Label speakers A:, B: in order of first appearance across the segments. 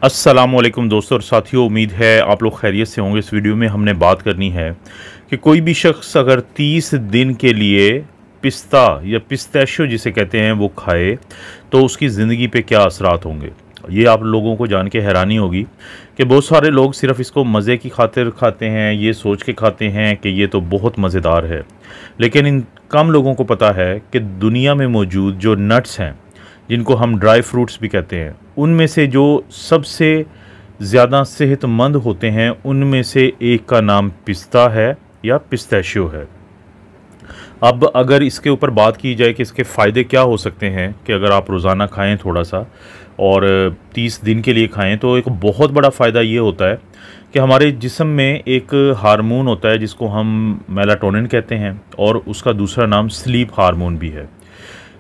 A: अस्सलामुअलैकुम दोस्तों और साथियों, उम्मीद है आप लोग खैरियत से होंगे। इस वीडियो में हमने बात करनी है कि कोई भी शख्स अगर 30 दिन के लिए पिस्ता या पिस्ताशियो जिसे कहते हैं वो खाए तो उसकी ज़िंदगी पे क्या असरात होंगे। ये आप लोगों को जान के हैरानी होगी कि बहुत सारे लोग सिर्फ इसको मज़े की खातिर खाते हैं, ये सोच के खाते हैं कि ये तो बहुत मज़ेदार है। लेकिन इन कम लोगों को पता है कि दुनिया में मौजूद जो नट्स हैं, जिनको हम ड्राई फ्रूट्स भी कहते हैं, उनमें से जो सबसे ज़्यादा सेहतमंद होते हैं उनमें से एक का नाम पिस्ता है या पिस्ताशियो है। अब अगर इसके ऊपर बात की जाए कि इसके फ़ायदे क्या हो सकते हैं कि अगर आप रोज़ाना खाएं थोड़ा सा और 30 दिन के लिए खाएं, तो एक बहुत बड़ा फ़ायदा ये होता है कि हमारे जिस्म में एक हार्मोन होता है जिसको हम मेलाटोनिन कहते हैं और उसका दूसरा नाम स्लीप हार्मोन भी है।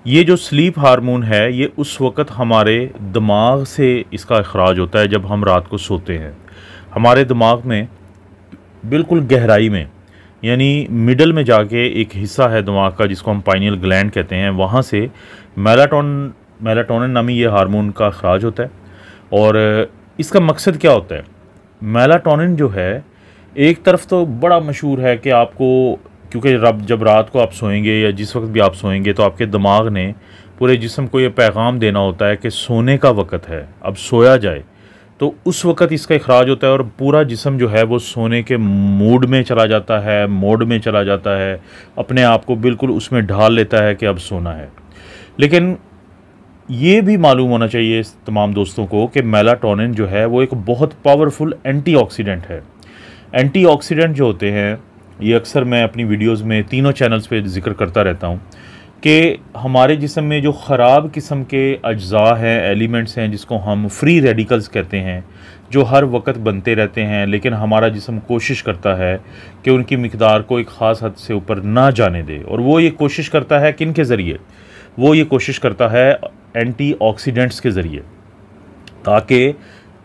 A: ये जो स्लीप हार्मोन है ये उस वक़्त हमारे दिमाग से इसका इखराज होता है जब हम रात को सोते हैं। हमारे दिमाग में बिल्कुल गहराई में, यानी मिडल में जाके एक हिस्सा है दिमाग का जिसको हम पाइनियल ग्लैंड कहते हैं, वहाँ से मेलाटोनिन नामी ये हार्मोन का इखराज होता है। और इसका मकसद क्या होता है? मेलाटोनिन जो है एक तरफ तो बड़ा मशहूर है कि आपको, क्योंकि जब रात को आप सोएंगे या जिस वक्त भी आप सोएंगे तो आपके दिमाग ने पूरे जिस्म को ये पैगाम देना होता है कि सोने का वक़्त है, अब सोया जाए। तो उस वक़्त इसका इखराज होता है और पूरा जिस्म जो है वो सोने के मूड में चला जाता है, मोड में चला जाता है, अपने आप को बिल्कुल उसमें ढाल लेता है कि अब सोना है। लेकिन ये भी मालूम होना चाहिए इस तमाम दोस्तों को कि मेलाटोनिन जो है वो एक बहुत पावरफुल एंटीऑक्सीडेंट है। एंटीऑक्सीडेंट जो होते हैं, ये अक्सर मैं अपनी वीडियोस में तीनों चैनल्स पे ज़िक्र करता रहता हूँ कि हमारे जिस्म में जो ख़राब किस्म के अज्जा हैं, एलिमेंट्स हैं, जिसको हम फ्री रेडिकल्स कहते हैं, जो हर वक्त बनते रहते हैं, लेकिन हमारा जिस्म कोशिश करता है कि उनकी मिक़दार को एक ख़ास हद से ऊपर ना जाने दे। और वो ये कोशिश करता है किन के ज़रिए? वो ये कोशिश करता है एंटीऑक्सीडेंट्स के ज़रिए, ताकि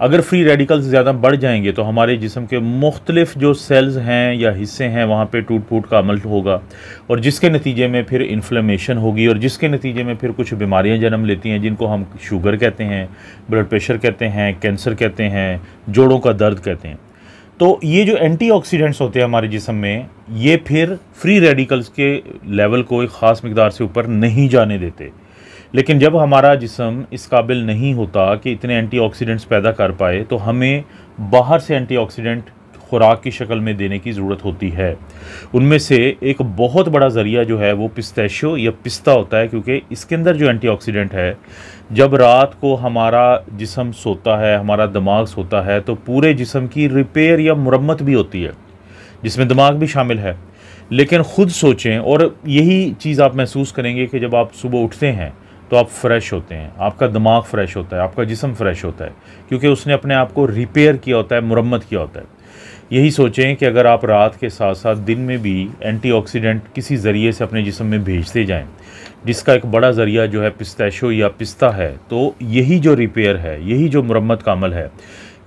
A: अगर फ्री रेडिकल्स ज़्यादा बढ़ जाएंगे तो हमारे जिस्म के मुख्तलिफ जो सेल्स हैं या हिस्से हैं वहाँ पे टूट फूट का अमल होगा और जिसके नतीजे में फिर इन्फ्लेमेशन होगी और जिसके नतीजे में फिर कुछ बीमारियाँ जन्म लेती हैं, जिनको हम शुगर कहते हैं, ब्लड प्रेशर कहते हैं, कैंसर कहते हैं, जोड़ों का दर्द कहते हैं। तो ये जो एंटीऑक्सीडेंट्स होते हैं हमारे जिस्म में, ये फिर फ्री रेडिकल्स के लेवल को एक ख़ास मिक़दार से ऊपर नहीं जाने देते। लेकिन जब हमारा जिस्म इस काबिल नहीं होता कि इतने एंटीऑक्सीडेंट्स पैदा कर पाए तो हमें बाहर से एंटीऑक्सीडेंट खुराक की शक्ल में देने की ज़रूरत होती है। उनमें से एक बहुत बड़ा ज़रिया जो है वो पिस्ताशियो या पिस्ता होता है, क्योंकि इसके अंदर जो एंटीऑक्सीडेंट है, जब रात को हमारा जिस्म सोता है, हमारा दिमाग सोता है, तो पूरे जिस्म की रिपेयर या मुरम्मत भी होती है जिसमें दिमाग भी शामिल है। लेकिन ख़ुद सोचें और यही चीज़ आप महसूस करेंगे कि जब आप सुबह उठते हैं तो आप फ्रेश होते हैं, आपका दिमाग फ्रेश होता है, आपका जिस्म फ्रेश होता है, क्योंकि उसने अपने आप को रिपेयर किया होता है, मुरम्मत किया होता है। यही सोचें कि अगर आप रात के साथ साथ दिन में भी एंटीऑक्सीडेंट किसी ज़रिए से अपने जिस्म में भेजते जाएं, जिसका एक बड़ा ज़रिया जो है पिस्ताशियो या पिस्ता है, तो यही जो रिपेयर है, यही जो मुरम्मत का अमल है,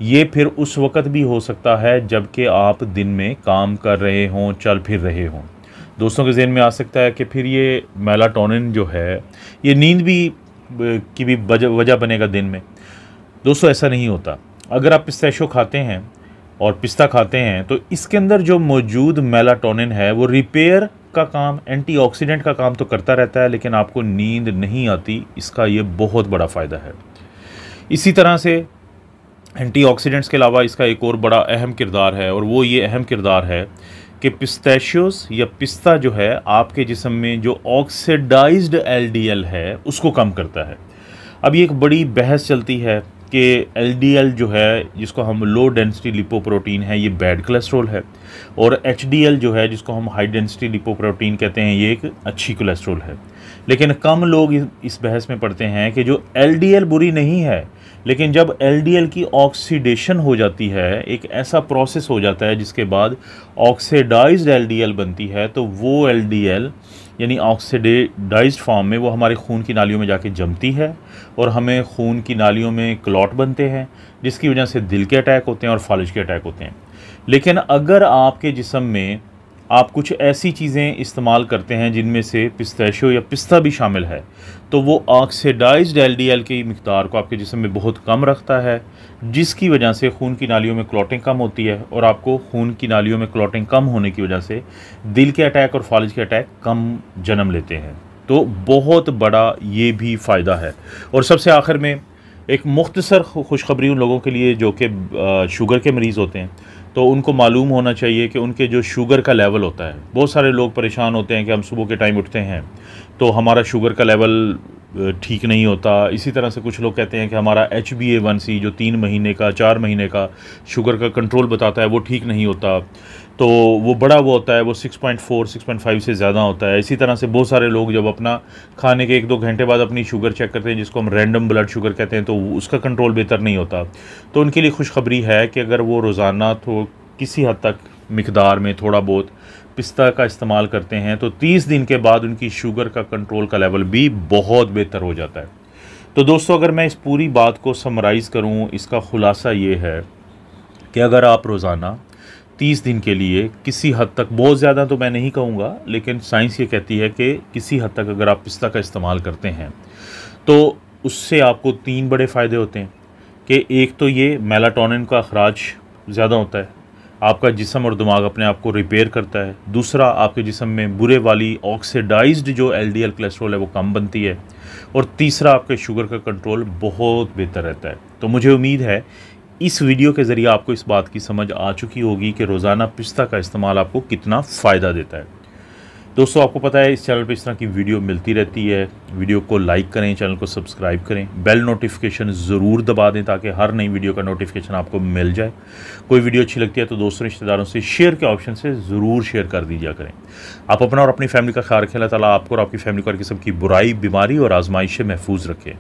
A: ये फिर उस वक़्त भी हो सकता है जबकि आप दिन में काम कर रहे हों, चल फिर रहे हों। दोस्तों के ज़हन में आ सकता है कि फिर ये मेलाटोनिन जो है ये नींद भी की भी वजह बनेगा दिन में। दोस्तों ऐसा नहीं होता। अगर आप पिस्ताशियो खाते हैं और पिस्ता खाते हैं तो इसके अंदर जो मौजूद मेलाटोनिन है वो रिपेयर का काम, एंटीऑक्सीडेंट का काम तो करता रहता है, लेकिन आपको नींद नहीं आती। इसका ये बहुत बड़ा फ़ायदा है। इसी तरह से एंटीऑक्सीडेंट्स के अलावा इसका एक और बड़ा अहम किरदार है, और वो ये अहम किरदार है कि पिस्ताशियोस या पिस्ता जो है आपके जिस्म में जो ऑक्सीडाइज्ड एलडीएल है उसको कम करता है। अब ये एक बड़ी बहस चलती है कि एलडीएल जो है, जिसको हम लो डेंसिटी लिपोप्रोटीन है, ये बैड कोलेस्ट्रॉल है, और एचडीएल जो है, जिसको हम हाई डेंसिटी लिपोप्रोटीन कहते हैं, ये एक अच्छी कोलेस्ट्रॉल है। लेकिन कम लोग इस बहस में पढ़ते हैं कि जो एलडीएल बुरी नहीं है, लेकिन जब एलडीएल की ऑक्सीडेशन हो जाती है, एक ऐसा प्रोसेस हो जाता है जिसके बाद ऑक्सीडाइज्ड एलडीएल बनती है, तो वो एलडीएल यानी ऑक्सीडाइज्ड फॉर्म में वो हमारे खून की नालियों में जाके जमती है और हमें खून की नालियों में क्लॉट बनते हैं, जिसकी वजह से दिल के अटैक होते हैं और फालिज के अटैक होते हैं। लेकिन अगर आपके जिस्म में आप कुछ ऐसी चीज़ें इस्तेमाल करते हैं जिनमें से पिस्ताशियो या पिस्ता भी शामिल है, तो वो ऑक्सीडाइज्ड एलडीएल की मिक़दार को आपके जिस्म में बहुत कम रखता है, जिसकी वजह से खून की नालियों में क्लॉटिंग कम होती है, और आपको खून की नालियों में क्लॉटिंग कम होने की वजह से दिल के अटैक और फालिज के अटैक कम जन्म लेते हैं। तो बहुत बड़ा ये भी फ़ायदा है। और सबसे आखिर में एक मुख्तसर खुशखबरी उन लोगों के लिए जो कि शुगर के मरीज़ होते हैं, तो उनको मालूम होना चाहिए कि उनके जो शुगर का लेवल होता है, बहुत सारे लोग परेशान होते हैं कि हम सुबह के टाइम उठते हैं तो हमारा शुगर का लेवल ठीक नहीं होता। इसी तरह से कुछ लोग कहते हैं कि हमारा HbA1c जो 3 महीने का 4 महीने का शुगर का कंट्रोल बताता है वो ठीक नहीं होता, तो वो बड़ा वो होता है, वो 6.4 6.5 से ज़्यादा होता है। इसी तरह से बहुत सारे लोग जब अपना खाने के 1-2 घंटे बाद अपनी शुगर चेक करते हैं, जिसको हम रैंडम ब्लड शुगर कहते हैं, तो उसका कंट्रोल बेहतर नहीं होता। तो उनके लिए खुशखबरी है कि अगर वो रोज़ाना तो किसी हद तक मिक़दार में थोड़ा बहुत पिस्ता का इस्तेमाल करते हैं, तो 30 दिन के बाद उनकी शुगर का कंट्रोल का लेवल भी बहुत बेहतर हो जाता है। तो दोस्तों, अगर मैं इस पूरी बात को समराइज़ करूं, इसका ख़ुलासा ये है कि अगर आप रोज़ाना 30 दिन के लिए किसी हद तक, बहुत ज़्यादा तो मैं नहीं कहूँगा, लेकिन साइंस ये कहती है कि किसी हद तक अगर आप पिस्ता का इस्तेमाल करते हैं तो उससे आपको 3 बड़े फ़ायदे होते हैं कि एक तो ये मेलाटोनिन का अखराज ज़्यादा होता है, आपका जिस्म और दिमाग अपने आप को रिपेयर करता है। दूसरा, आपके जिस्म में बुरे वाली ऑक्सीडाइज्ड जो LDL कोलेस्ट्रॉल है वो कम बनती है। और तीसरा, आपके शुगर का कंट्रोल बहुत बेहतर रहता है। तो मुझे उम्मीद है इस वीडियो के ज़रिए आपको इस बात की समझ आ चुकी होगी कि रोज़ाना पिस्ता का इस्तेमाल आपको कितना फ़ायदा देता है। दोस्तों, आपको पता है इस चैनल पे इस तरह की वीडियो मिलती रहती है। वीडियो को लाइक करें, चैनल को सब्सक्राइब करें, बेल नोटिफिकेशन ज़रूर दबा दें ताकि हर नई वीडियो का नोटिफिकेशन आपको मिल जाए। कोई वीडियो अच्छी लगती है तो दोस्तों रिश्तेदारों से शेयर के ऑप्शन से ज़रूर शेयर कर दीजिए करें। आप अपना और अपनी फैमिली का ख्याल रखें। अल्लाह ताला आपको और आपकी फैमिली को हर किस्म की बुराई, बीमारी और आजमाइश से महफूज रखें।